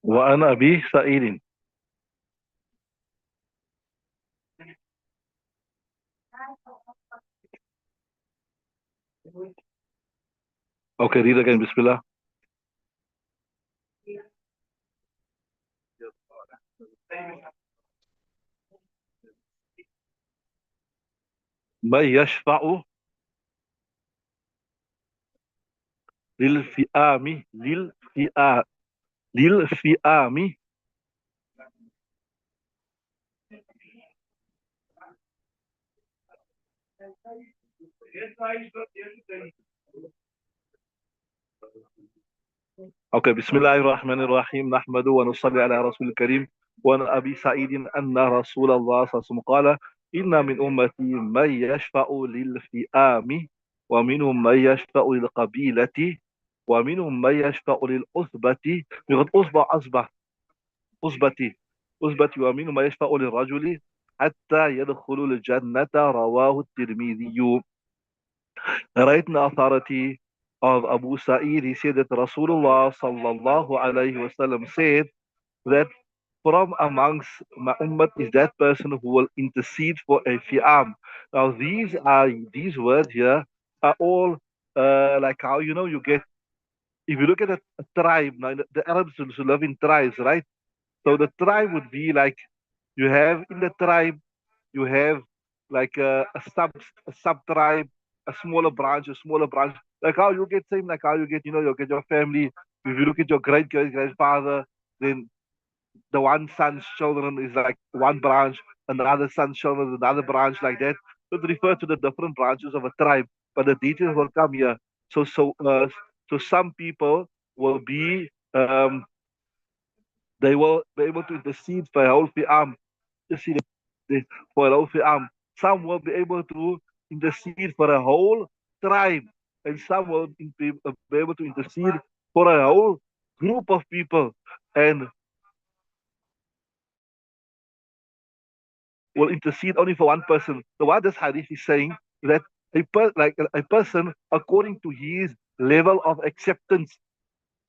وأنا أبي سعيد. Okay, read again. Bismillah. ما يشفع للفئام للفئام. Okay, Bismillahirrahmanirrahim. Nahmadu wa nusalli ala Rasul Karim. Wa an Abi Sa'idin anna Rasulullah sallallahu qala inna min ummati man yashfa'u lil fi'ami wa minhum man yashfa'u lil qabilati wa minhum man yashfa'u lil usbati. With usbati usbati wa minhum man yashfa'u lil rajuli hatta yadkhulu al jannata rawahu at-Tirmidhi. Right in the authority of Abu Sa'id, he said that Rasulullah sallallahu alayhi wasallam said that from amongst my ummah is that person who will intercede for a fi'am. Now these words here are all like how you get, if you look at a tribe. Now the Arabs who live in tribes, right? So the tribe would be like, you have in the tribe, you have like a sub tribe, a smaller branch. Like how you get, same like how you get, you get your family. If you look at your grandfather, then the one son's children is like one branch, another son's children is another branch, like that. So it refers to the different branches of a tribe, but the details will come here. So some people will be they will be able to intercede for a whole fi'am. For a whole fi'am. Some will be able to intercede for a whole tribe, and some will be able to intercede for a whole group of people, and will intercede only for one person. So what this hadith is saying, that a person according to his level of acceptance,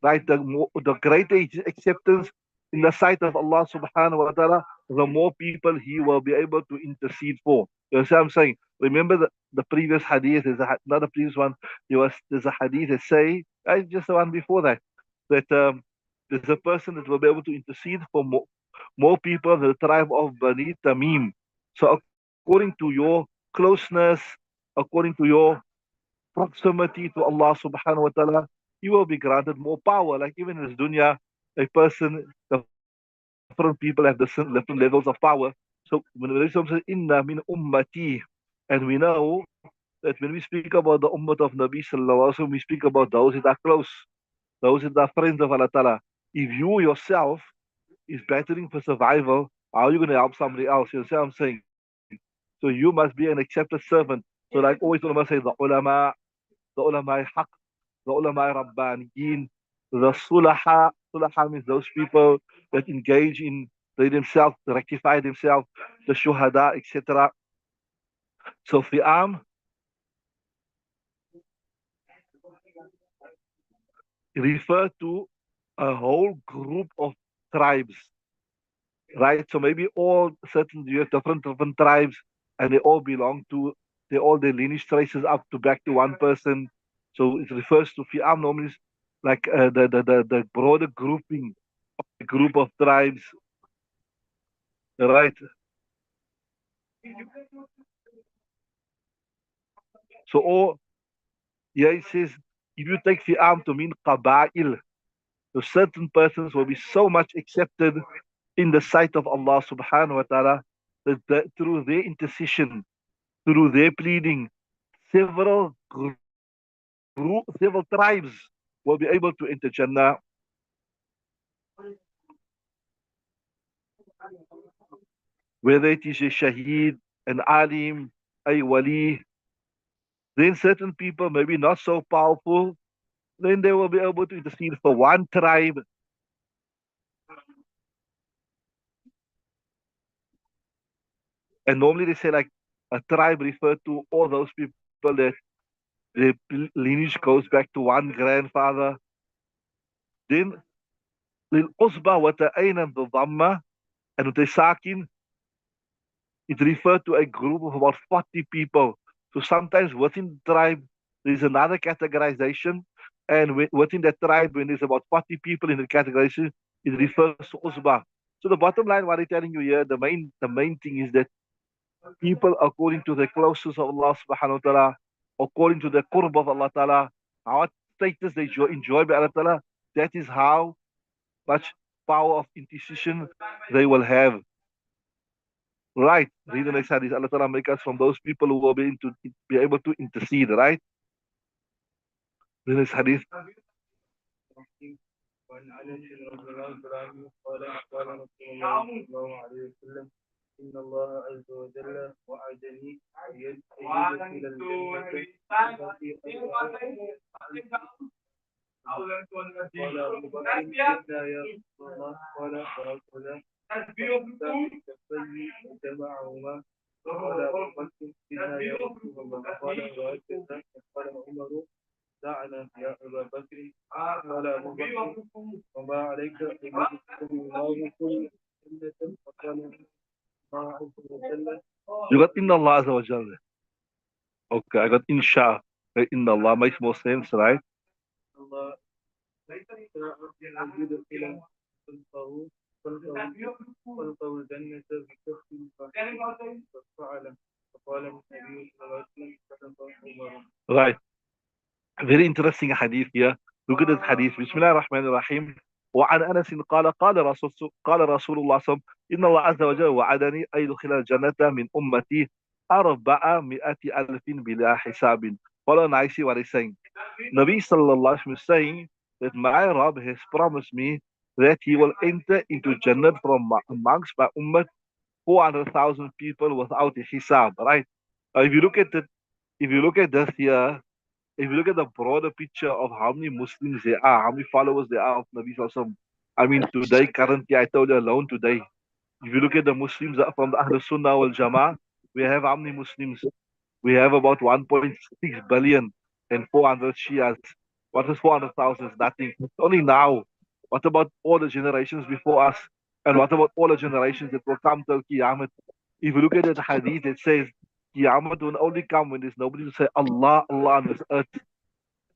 right? The greater his acceptance in the sight of Allah subhanahu wa ta'ala, the more people he will be able to intercede for. You know what I'm saying? Remember the previous hadith, not the previous one, there's a hadith that say, just the one before that, that there's a person that will be able to intercede for more people than the tribe of Bani Tamim. So according to your closeness, according to your proximity to Allah subhanahu wa ta'ala, you will be granted more power. Like even in this dunya, a person, different people have different levels of power. So when the Islam says, Inna min ummati, and we know that when we speak about the ummah of Nabi sallallahu alaihi wasallam, we speak about those that are close, those that are friends of Allah ta'ala. If you yourself is battling for survival, how are you going to help somebody else? You know what I'm saying? So you must be an accepted servant. So like always ulama say, the ulama haq, the ulama rabbaniyin, the sulaha means those people that engage in, they themselves rectify themselves, the shuhada, etc. So fi'am refer to a whole group of tribes, right? So maybe you have different tribes, and they all belong to, their lineage traces up to back to one person. So it refers to fi'am normally like the broader grouping, a group of tribes, right? So yeah, it says if you take fi'am to mean qaba'il, so certain persons will be so much accepted in the sight of Allah subhanahu wa ta'ala that through their intercession, through their pleading, several tribes will be able to enter Jannah. Whether it is a shaheed, an alim, a wali, then certain people maybe not so powerful, then they will be able to intercede for one tribe. And normally they say like a tribe referred to all those people that their lineage goes back to one grandfather. Then للعصبة وتأين بالضمة and وتساكن, it referred to a group of about 40 people. So sometimes within the tribe, there's another categorization. And within that tribe, when there's about 40 people in the categorization, it refers to Usbah. So the bottom line, what I'm telling you here, the main thing is that people, according to the closeness of Allah subhanahu wa ta'ala, according to the qurb of Allah ta'ala, how status they enjoy by Allah ta'ala, that is how much power of intercession they will have. Right. Read the next hadith. Allah Ta'ala make us from those people who will be able to intercede, right? Read the next hadith. وعن انس رضي الله تعالى عنه قال قال رسول الله صلى الله عليه وسلم ان الله عز وجل وعدني يدخل الجنه قال ابو بكر انا يا رسول الله قال وهكذا كفيه وجمعهما قال ابو بكر انا يا رسول الله قال وهكذا قال عمر دعنا يا أبا بكر قال أبو بكر وما عليك إذا الله كل سنة فقال الله عز وجل. You got Inna Allah Azza wa Jalla. Okay, I got Insha. Inna Allah makes more sense, right? الله يجد إلى خلقه الجنة بكف ففعل فقال النبي صلى الله عليه وسلم صدق عمر. Right. Very interesting hadith here. Look at this hadith. Bismillah ar-Rahman ar-Rahim. وعن أنس قال رسول الله صلى الله عليه وسلم إن الله عز وجل وعدني أن يدخل الجنة من أمتي 400,000 بلا حساب. Follow nicely what he's saying. Nabi sallallahu alaihi wasallam is saying that my Rabb has promised me that he will enter into Jannah from amongst my ummah 400,000 people without a hisab, right? If you look at it, if you look at this here, if you look at the broader picture of how many Muslims there are, how many followers there are of Nabi Sallallahu Alaihi Wasallam, I mean, today, currently, I told you alone today, if you look at the Muslims from the Ahl Sunnah wal Jama'ah, we have how many Muslims? We have about 1.6 billion and 400 Shias. What is 400,000? Nothing. Only now. What about all the generations before us? And what about all the generations that will come to Qiyamah? If you look at the hadith, it says, Qiyamah will only come when there's nobody to say Allah, Allah on this earth.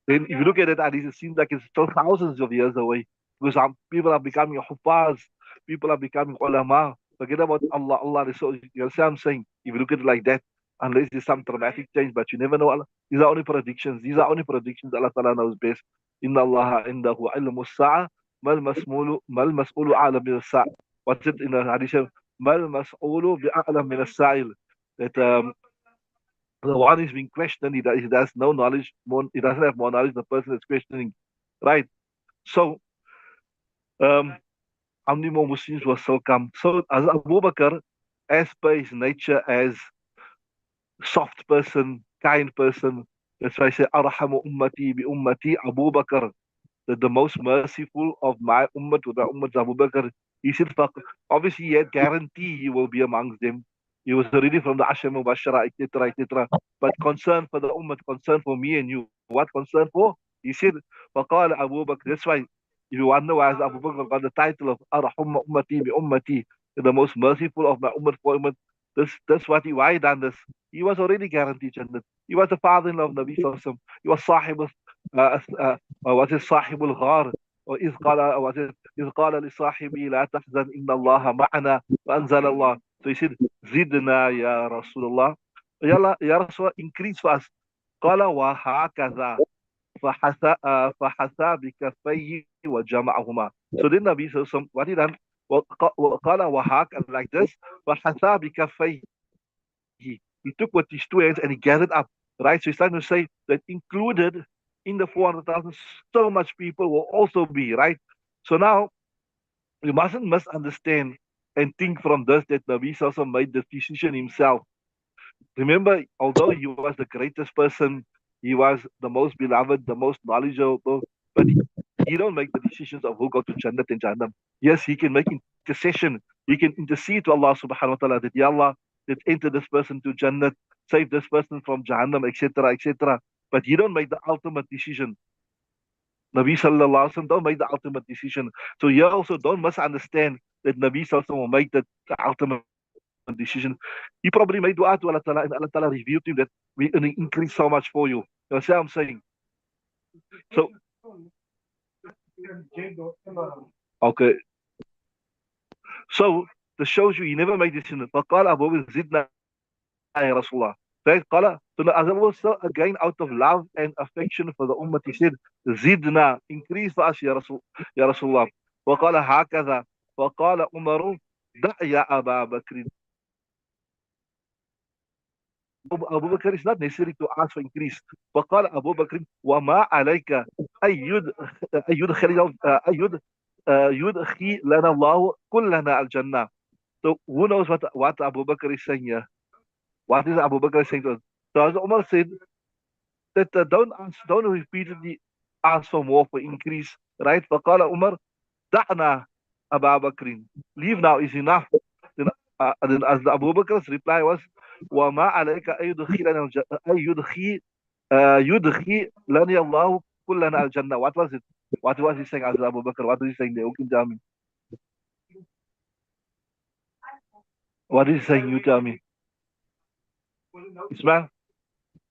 Then if you look at it, it seems like it's still thousands of years away. Because people are becoming huffaz, people are becoming ulama. Forget about Allah, Allah. So you understand what I'm saying? If you look at it like that, unless there's some dramatic change, but you never know. These are only predictions. These are only predictions. Allah Ta'ala knows best. Inna Allah indahu ilmu sa'a mal mas'ulu a'lam min as-sa'a. What's it in the hadith? Mal mas'ulu bi'a'lam min as-sa'il. That the one is being questioned, he does no knowledge, he doesn't have more knowledge than the person that's questioning, right? So, how many more Muslims will still come? So, as Abu Bakr, as per his nature as soft person, kind person, that's why I say, Arhamu ummati bi ummati Abu Bakr, the most merciful of my ummah to the ummah Abu Bakr. He said, obviously, he had guarantee he will be amongst them. He was already from the Asham Mubashara, etc., etc. But concern for the ummah, concern for me and you. What concern for? He said, فقال Abu Bakr. That's why, if you wonder why Abu Bakr got the title of Arhum Ummati bi Ummati, the most merciful of my ummah for ummah. That's what why he done this. He was already guaranteed Jannah. He was the father-in-law of Nabi Sallallahu Alaihi Wasallam. He was Sahib, was it Sahib al-Ghar? إذ قال لصاحبه لا تحزن إن الله معنا وأنزل الله. So he said, زدنا يا رسول الله. يلا يا رسول الله, increase for us. قال وهكذا فحثى بكفيه وجمعهما. So then Nabi Sallallahu what he done? وقال وهكذا, like this. فحثى بكفيه. He took with his two hands and he gathered up. Right? So he's trying to say that included in the 400,000, so much people will also be, right? So now, you mustn't misunderstand and think from this that Nabi also made the decision himself. Remember, although he was the greatest person, he was the most beloved, the most knowledgeable, but he don't make the decisions of who go to Jannat and Jahannam. Yes, he can make intercession. He can intercede to Allah subhanahu wa ta'ala that, Ya Allah, that enter this person to Jannah, save this person from Jahannam, etc., etc. But you don't make the ultimate decision. Nabi Sallallahu Alaihi Wasallam don't make the ultimate decision. So you also don't misunderstand that Nabi Sallallahu Alaihi Wasallam will make the ultimate decision. He probably made dua to Allah Ta'ala, and Allah Ta'ala revealed to him that we're going to increase so much for you. You see what I'm saying? So, okay. So, this shows you he never made decision. فقال أبو بكر زدنا يا رسول الله. Right? قال, so as I was again out of love and affection for the ummah, he said, زدنا, increase for us يا رسول الله. وقال هكذا. فقال عمر دع يا أبا بكر. Abu Bakr is not necessary to ask for increase. فقال أبو بكر وما عليك يدخي لنا الله كلنا الجنة. So who knows what Abu Bakr is saying here? What is Abu Bakr saying to us? So as Umar said that don't repeatedly ask for more for increase, right? فقال عمر دعنا أبا بكر. Leave now is enough. Then as the Abu Bakr's reply was وما عليك يدخي لنا الله كلنا الجنة. What was it? What was he saying as Abu Bakr? What was he saying there? Who can tell me? What is he saying? You tell me. Ismail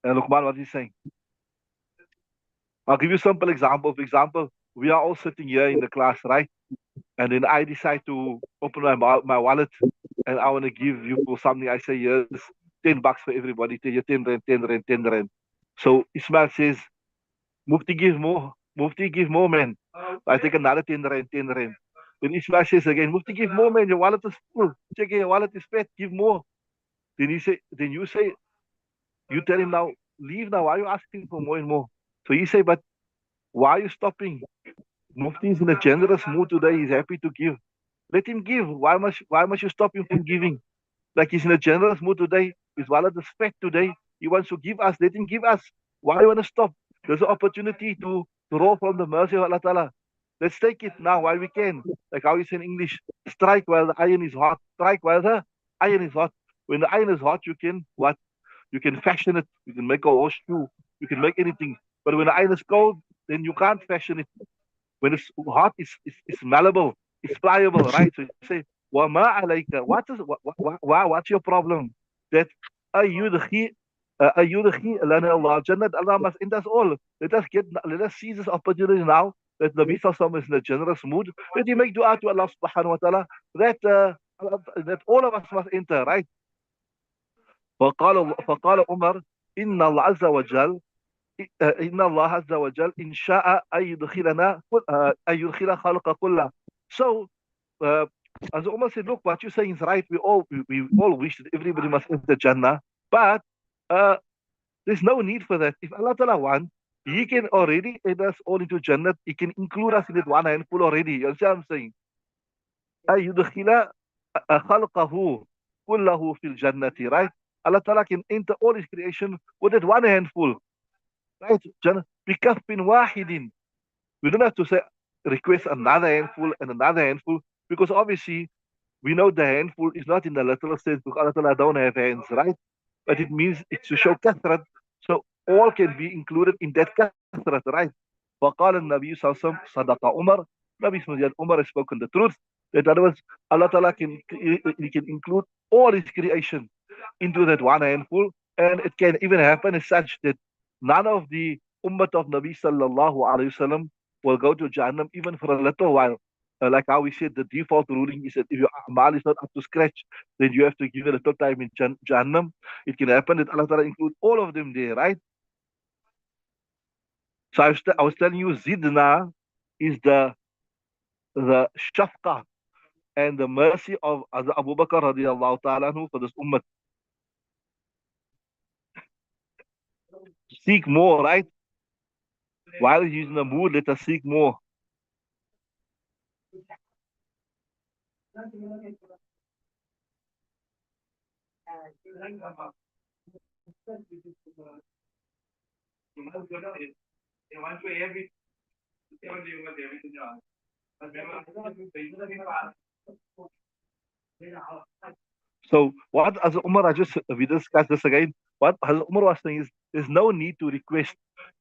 and Luqman, what is he saying? I'll give you a simple example. For example, we are all sitting here in the class, right? And then I decide to open my wallet and I want to give you for something. I say, yes, $10 for everybody. 10 rand, 10 rand, 10 rand. So Ismail says, Mufti give more. Mufti give more, man. I take another 10 rand, 10 rand. Then Ismail says again, Mufti give more, man. Your wallet is full. Check your wallet is fat. Give more. Then you say, you tell him now, leave now. Why are you asking for more and more? So he say, but why are you stopping? Mufti is in a generous mood today. He's happy to give. Let him give. Why must you stop him from giving? Like he's in a generous mood today. His wallet is fat today. He wants to give us. Let him give us. Why do you want to stop? There's an opportunity to roll from the mercy of Allah Ta'ala. Let's take it now while we can. Like how you say in English, strike while the iron is hot. Strike while the iron is hot. When the iron is hot, you can what? You can fashion it. You can make a horseshoe. You can make anything. But when the iron is cold, then you can't fashion it. When it's hot, it's malleable, it's pliable, right? So you say, وَمَا عَلَيْكَ. What's your problem? That أَيُّدْخِي لَنَا اللَّهُ Jannah. Allah must end us all. Let us seize this opportunity now that Nabi Sallallahu is in a generous mood. Let him make dua to Allah subhanahu wa ta'ala that all of us must enter, right? فقال عمر إن الله عز وجل إن الله عز وجل إن شاء أن يدخل خلق كله. So, uh, as Umar said, look, what you're saying is right. We all wish that everybody must enter Jannah, but uh, there's no need for that. If Allah Ta'ala wants, He can already add us all into Jannah. He can include us in that one handful already. You understand what I'm saying? أن يدخل خلقه كله في الجنة, right? Allah Ta'ala can enter all His creation with that one handful. Right? بكف واحد. We don't have to say request another handful and another handful because obviously we know the handful is not in the literal sense because Allah Ta'ala don't have hands, right? But it means it's to show kathrat. So all can be included in that kathrat, right? فقال النبي صلى الله عليه وسلم صدق عمر. Nabi said Umar has spoken the truth. That other words, Allah Ta'ala he can include all His creation into that one handful, and it can even happen as such that none of the ummah of Nabi Sallallahu Alaihi Wasallam will go to Jahannam even for a little while. Like how we said, the default ruling is that if your amal is not up to scratch, then you have to give it a little time in Jahannam. It can happen that Allah Ta'ala include all of them there, right? So I was telling you, Zidna is the shafqa and the mercy of Abu Bakr radiallahu ta'ala anhu for this ummah. Seek more, right? While he's in the mood, let us seek more. So what Hazrat Umar, we discussed this again. What Hazrat Umar was saying is there's no need to request.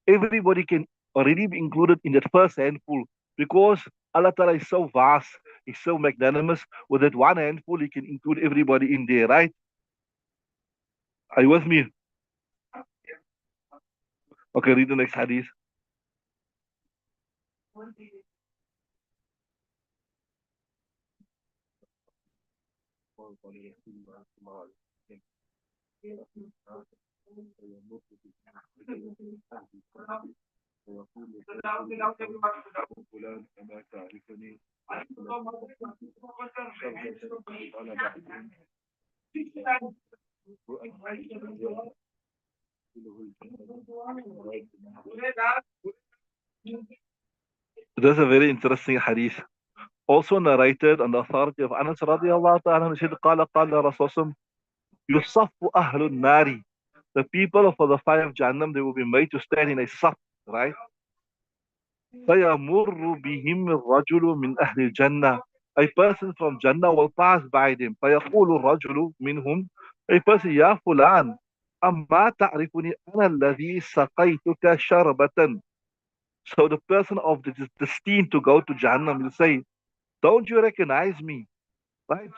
Everybody can already be included in that first handful because Allah Ta'ala is so vast, He's so magnanimous. With that one handful, He can include everybody in there, right? Are you with me? Okay, read the next hadith. This is a very interesting hadith. Also narrated on the authority of Anas radiallahu ta'ala, he said, قال قال رسول يصف أهل النار. The people of the fire of Jahannam, they will be made to stand in a saf, right? فيمر بهم الرجل من أهل الجنة. A person from Jannah will pass by them. فيقول الرجل منهم, a person, يا فلان أما تعرفني أنا الذي سقيتك شربة. So the person of the destined to go to Jahannam will say, don't you recognize me? Right?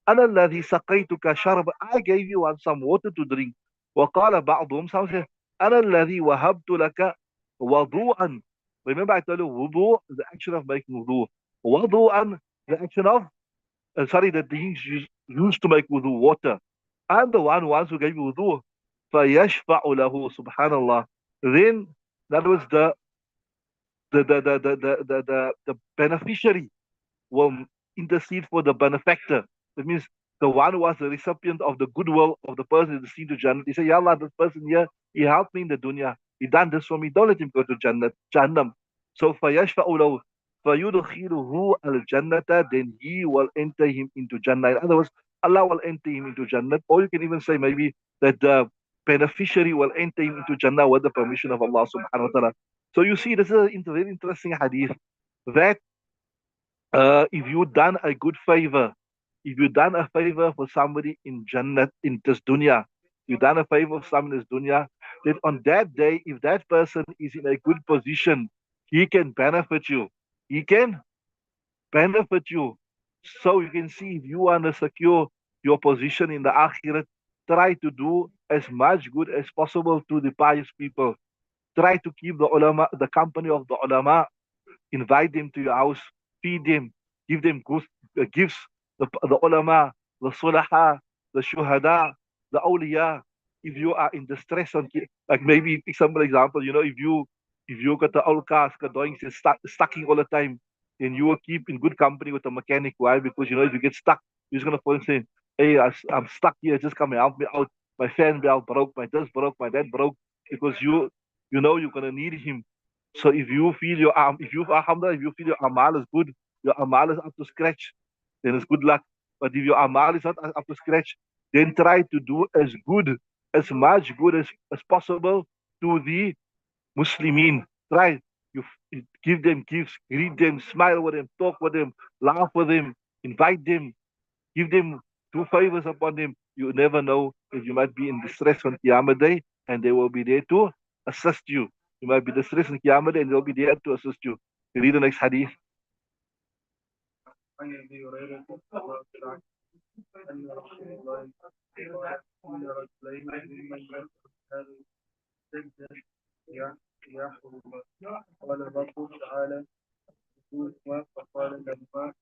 أنا الذي سقيتك شربة. I gave you some water to drink. وقال بعضهم, some say, أنا الذي وهبت لك وضوءا. Remember I told you wudu, the action of making wudu. Wudu'an, the action of, the things used to make wudu, water. I'm the one once who gave you wudu. فَيَشْفَعُ لَهُ, subhanallah. Then, that was the beneficiary will intercede for the benefactor. That means the one who was the recipient of the goodwill of the person who seen to Jannah. He said, Ya Allah, this person here, he helped me in the dunya. He done this for me. Don't let him go to Jannah. So فَيَشْفَعُ لَهُ فَيُدْخِلُهُ الْجَنَّةَ. Then he will enter him into Jannah. In other words, Allah will enter him into Jannah. Or you can even say maybe that the beneficiary will enter him into Jannah with the permission of Allah subhanahu wa ta'ala. So you see, this is a very interesting hadith that if you done a good favor, if you done a favor for somebody in Jannah, in this dunya, you done a favor for someone in this dunya, that on that day, if that person is in a good position, he can benefit you. He can benefit you. So you can see if you want to secure your position in the akhirat, try to do as much good as possible to the pious people. Try to keep the ulama, the company of the ulama, invite them to your house, feed them, give them gifts, the ulama, the sulaha, the shuhada, the awliya. If you are in distress, like maybe example, if you got the old cars, doing stucking all the time, then you will keep in good company with the mechanic. Why? Because if you get stuck, you're just gonna phone and say, "Hey, I'm stuck here. Just come and help me out. My fan belt broke. My this broke. My that broke." Because you know you're gonna need him. So if you feel if you feel your amal is good, your amal is up to scratch, then it's good luck. But if your amal is not up to scratch, then try to do as much good as possible to the Muslimin. Try give them gifts, greet them, smile with them, talk with them, laugh with them, invite them, give them two favors upon them. You never know if you might be in distress on Qiyamah Day and they will be there to assist you. You might be distressed on Qiyamah Day and they'll be there to assist you. You read the next hadith. عن ابي هريره رضي الله تعالى ان رسول الله قال ان رجلين ممن يدخل هذا السجن يحرم قال الرب تعالى ما فقال لما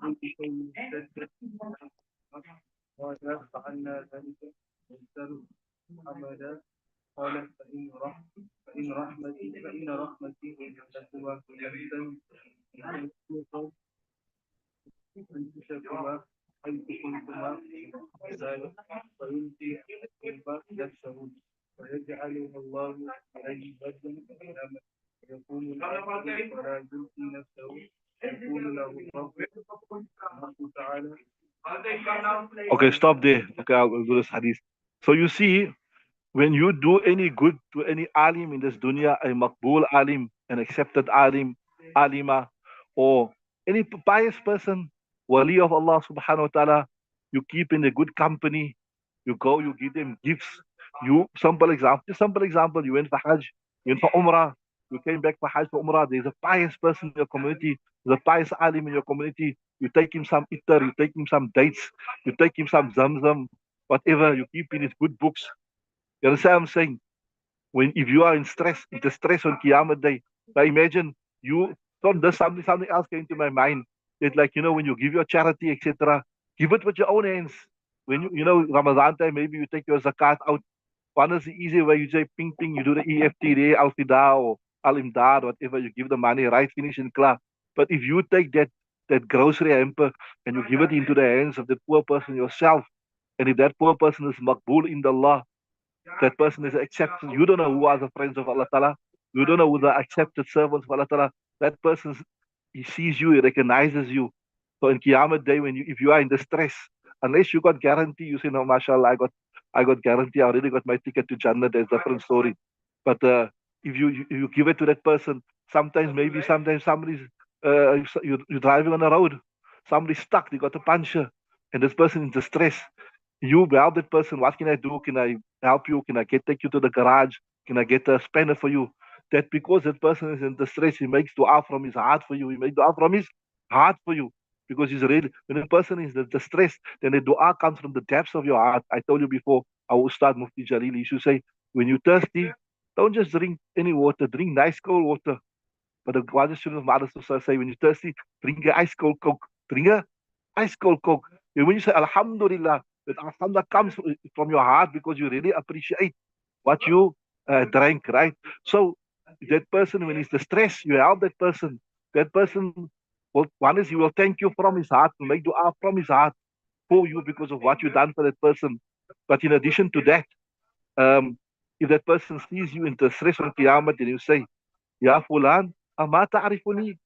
كنت شيء قال فعلنا ذلك نزداد حمدا قال فإن رحمتي لكما أنتشكما حيث كنتما ذلك فيمضي ثم نفسه ويجعله الله عليه بدلا إلى يقوم العبد ولا يلقي نفسه يقول له الرب تعالى. Okay, stop there. Okay, I'll do this hadith. So you see, when you do any good to any alim in this dunya, a makbul alim, an accepted alim, alima, or any pious person, wali of Allah subhanahu wa ta'ala, you keep in a good company, you go, you give them gifts. Simple example, you went for Hajj, you went for Umrah, you came back for Hajj for Umrah, there's a pious person in your community, there's a pious alim in your community, you take him some itar, you take him some dates, you take him some zamzam, whatever, you keep in his good books. You understand what I'm saying? When if you are in stress, in the stress on Qiyamah Day, I imagine you from this something else came to my mind. It's like when you give your charity, etc., give it with your own hands. When Ramadan time, maybe you take your zakat out. One is the easy way. You say ping ping, you do the EFT there, Al Fida or Al Imdad, whatever. You give the money right, finish in class. But if you take that grocery hamper and you give it into the hands of the poor person yourself, and if that poor person is makbul in the Allah, that person is accepted. You don't know who are the friends of Allah Ta'ala. You don't know who the accepted servants of Allah Ta'ala. That person, he sees you, he recognizes you. So in Qiyamah Day, if you are in distress, unless you got guarantee, you say, no, mashallah, I got guarantee, I already got my ticket to Jannah, there's a different story. But if you give it to that person, sometimes somebody's, you're driving on the road, somebody's stuck, they got a puncture, and this person is in distress. You help that person. What can I do? Can I help you? Can I take you to the garage? Can I get a spanner for you? That because that person is in distress, he makes dua from his heart for you. He makes dua from his heart for you. Because he's really, when a person is in distress, then the dua comes from the depths of your heart. I told you before, our Ustad Mufti Jalil used to say, when you're thirsty, don't just drink any water, drink nice cold water. But the Quran student of Madrasa also say, when you're thirsty, drink a ice cold Coke. Drink a ice cold Coke. And when you say Alhamdulillah, that Alhamdulillah comes from your heart because you really appreciate what you drank, right? So that person, when he's distressed, you help that person. That person, well, one is he will thank you from his heart, make dua from his heart for you because of what you've done for that person. But in addition to that, um, if that person sees you in distress on Qiyamah, then you say, Ya Fulan, ama ta'rifuni?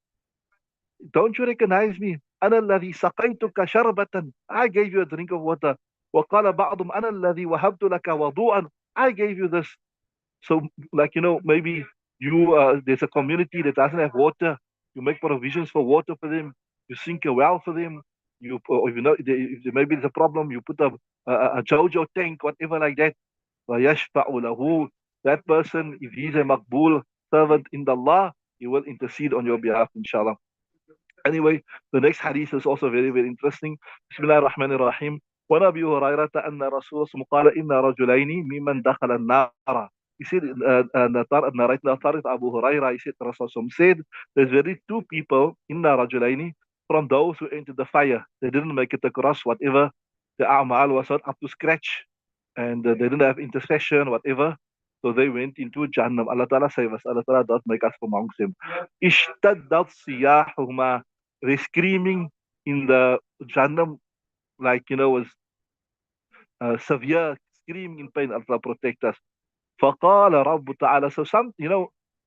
Don't you recognize me? أنا الذي سقيتك شربة. I gave you a drink of water. وقال بعضهم أنا الذي وهبت لك وضوءا. I gave you this. So, like, maybe there's a community that doesn't have water. You make provisions for water for them. You sink a well for them. Or if maybe there's a problem, you put a JoJo tank, whatever like that. وَيَشْفَعُ لَهُ. That person, if he's a makbul servant in the Allah, he will intercede on your behalf, inshallah. Anyway, the next hadith is also very, very interesting. Bismillah ar-Rahman ar-Rahim. وعن أبي هريرة أن رسول الله قال إن رجلين ممن دخل النار. He said, narrated the authority of Abu Huraira, he said, Rasul said, there's very two people, inna rajulaini, from those who entered the fire. They didn't make it across, whatever. The a'mal was not up to scratch, and they didn't have intercession, whatever. So they went into Jahannam. Allah Ta'ala save us. Allah Ta'ala does make us from amongst them. Ishtaddat siyahuma. They screaming in the Jahannam, like, was severe, screaming in pain. Allah protect us. فقال رب تعالى. So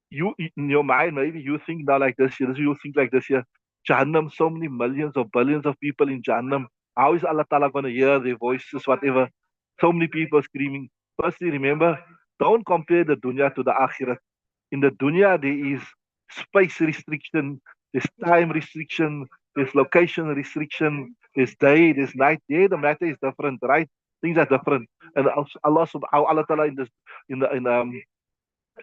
you in your mind, maybe you think now like this here, you think like this here. Jahannam, so many millions or billions of people in Jahannam. How is Allah Ta'ala going to hear their voices, whatever? So many people screaming. Firstly, remember, don't compare the dunya to the akhirat. In the dunya, there is space restriction, there's time restriction, there's location restriction, there's day, there's night. There, the matter is different, right? Things are different. And Allah subhanahu Allah Ta'ala in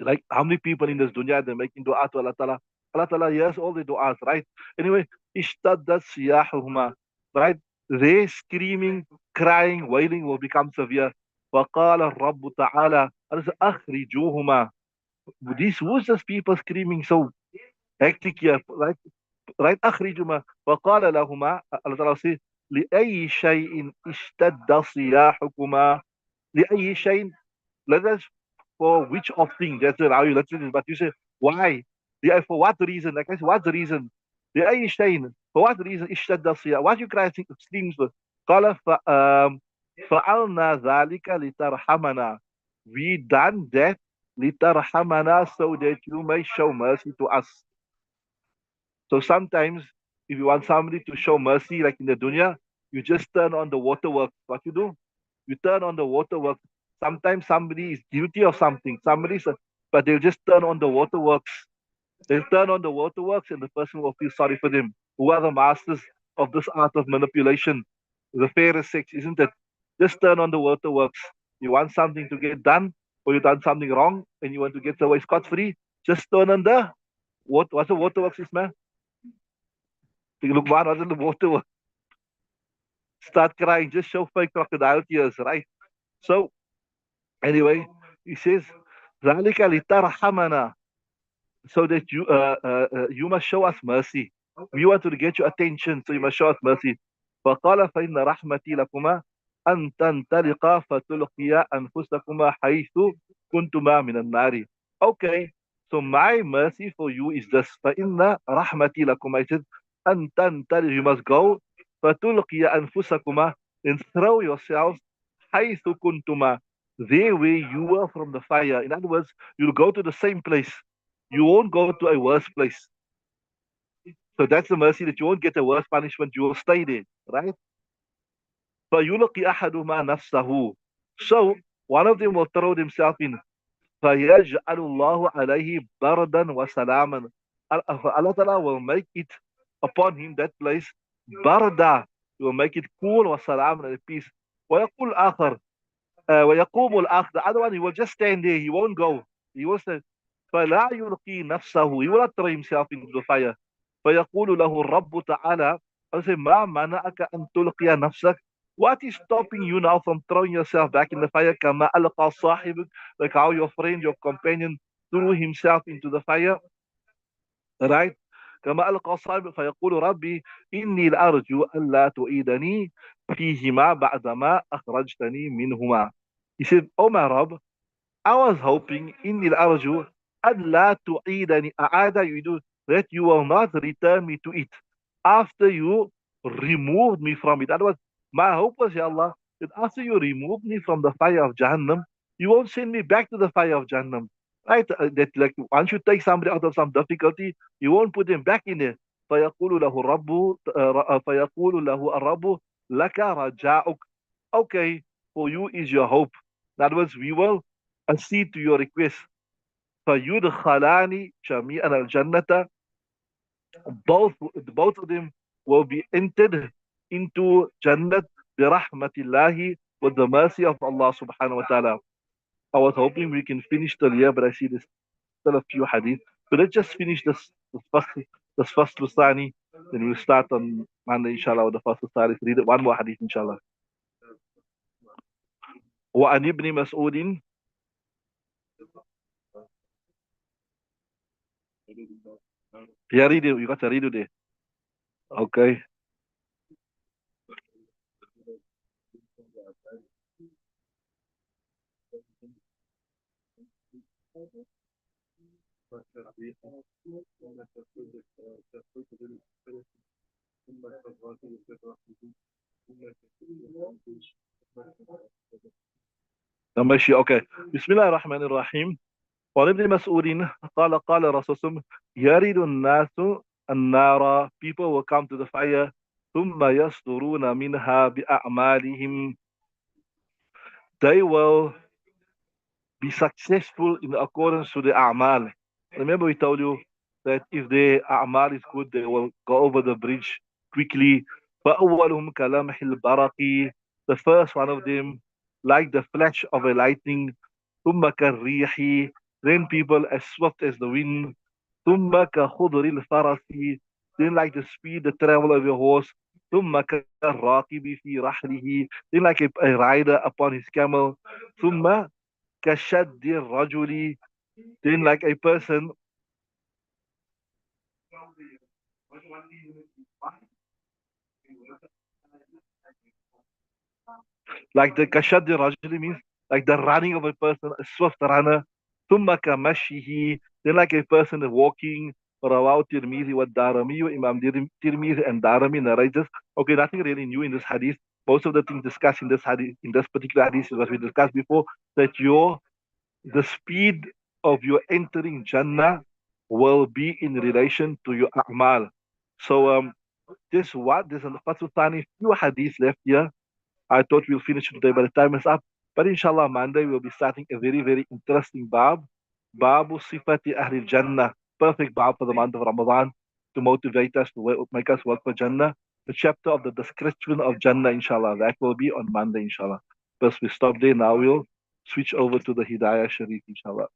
like how many people in this dunya they're making dua to Allah Ta'ala. Allah Ta'ala hears all the du'as, right? Anyway, ishtaddat siyahuhuma, right? They screaming, crying, wailing will become severe. وقال الرب تعالى أخرجوهما. Who's this people screaming so hectic here, right? Right, أخرجهما. وقال لهما, Allah Ta'ala says, لأي شيء اشتد صياحكما. لأي شيء, let us, for which of things, that's how you listen, but you say, why? Yeah, for what reason? Like I said, what's the reason? لأي شيء, for what reason اشتد الصياح? Why you cry screams for? قال فعلنا ذلك لترحمنا. We done that لترحمنا, so that you may show mercy to us. So sometimes, if you want somebody to show mercy, like in the dunya, you just turn on the waterworks. What you do? You turn on the waterworks. Sometimes somebody is guilty of something. But they'll just turn on the waterworks. They turn on the waterworks and the person will feel sorry for them. Who are the masters of this art of manipulation? The fairest sex, isn't it? Just turn on the waterworks. You want something to get done, or you've done something wrong and you want to get away scot free, just turn on the what's the waterworks, is man? Look, man, what's in the waterworks? Start crying, just show fake crocodile tears, right? So, anyway, he says, ذَلِكَ لِتَرْحَمَنَا, so that you must show us mercy. We want to get your attention, so you must show us mercy. فقال فإن رحمتي لكما أن تنطلقا فتلقيا أنفسكما حيث كنتما من النار. Okay, so my mercy for you is this. فإن رحمتي لكما, it says أن تنطلق, you must go فتلقيا أنفسكما, and throw yourselves حيث كنتما, there where you were from the fire. In other words, you'll go to the same place. You won't go to a worse place. So that's the mercy, that you won't get a worse punishment. You will stay there, right? فَيُلْقِي أَحَدُهُمَا نَفْسَهُ. So one of them will throw themselves in. فَيَجْعَلُ اللَّهُ عَلَيْهِ بَرْدًا وَسَلَامًا. Allah Ta'ala will make it upon him, that place, barda. He will make it cool, وَسَلَامًا, and peace. وَيَقُولُ آخر, ويقوم الآخر, the other one, he will just stand there, he won't go. He will say, فلا يلقي نفسه, he will not throw himself into the fire. فيقول له الرب تعالى, I say, ما منعك أن تلقي نفسك, what is stopping you now from throwing yourself back in the fire? كما ألقى صاحبك, like how your friend, your companion threw himself into the fire, right? كما ألقى صاحبك فيقول ربي إني لأرجو ألا تعيدني فيهما بعدما أخرجتني منهما. He said, oh my Rob, I was hoping إني لأرجو ألا تعيدني أعاد يعيد, that you will not return me to it after you removed me from it. That was my hope, was, Ya Allah, that after you remove me from the fire of Jahannam, you won't send me back to the fire of Jahannam. Right? That, like, once you take somebody out of some difficulty, you won't put them back in there. فيقول له الرب فيقول له الرب لك رجاؤك. Okay, for you is your hope. In other words, we will accede to your request. فيدخلان جميعا الجنة, both of them will be entered into Jannat birahmatillahi, with the mercy of Allah subhanahu wa ta'ala. I was hoping we can finish till here, but I see there's still a few hadith. So let's just finish this first Lusani, then we'll start on Monday inshallah with the first Lusani. Read it, one more hadith inshallah. وعن ابن مسعود, yeah, read it, you got to read it there. Okay. ماشي, okay. بسم الله الرحمن الرحيم. وعن ابن مسعود قال قال رسول الله يرد الناس النار, people will come to the fire, ثم يصدرون منها بأعمالهم, they will be successful in accordance to the a'mal. Remember we told you that if the a'mal is good, they will go over the bridge quickly. فأولهم كلمح البرق, the first one of them like the flash of a lightning. ثم كالريح, then people as swift as the wind. ثم كخضر الفرس, then like the speed, the travel of a horse. ثم كالراكب في رحله, then like a rider upon his camel. ثم كشد الرجل, then like a person like the kashad rajuli, means like the running of a person, a swift runner. ثم كمشيه, then like a person walking. رواه الترمذي والدارمي, Imam Tirmidhi and Darimi narrators. Okay, nothing really new in this hadith. Most of the things discussed in this hadith, in this particular hadith, is what we discussed before, that the speed of your entering Jannah will be in relation to your a'mal. So there's a Fatul few hadiths left here. I thought we'll finish today, but the time is up. But inshallah, Monday we'll be starting a very, very interesting bab. Babu Sifati Ahli Jannah. perfect bow for the month of Ramadan to motivate us, to make us work for Jannah. The chapter of the description of Jannah, inshallah. That will be on Monday, inshallah. First we stop there. Now we'll switch over to the Hidayah Shareef, inshallah.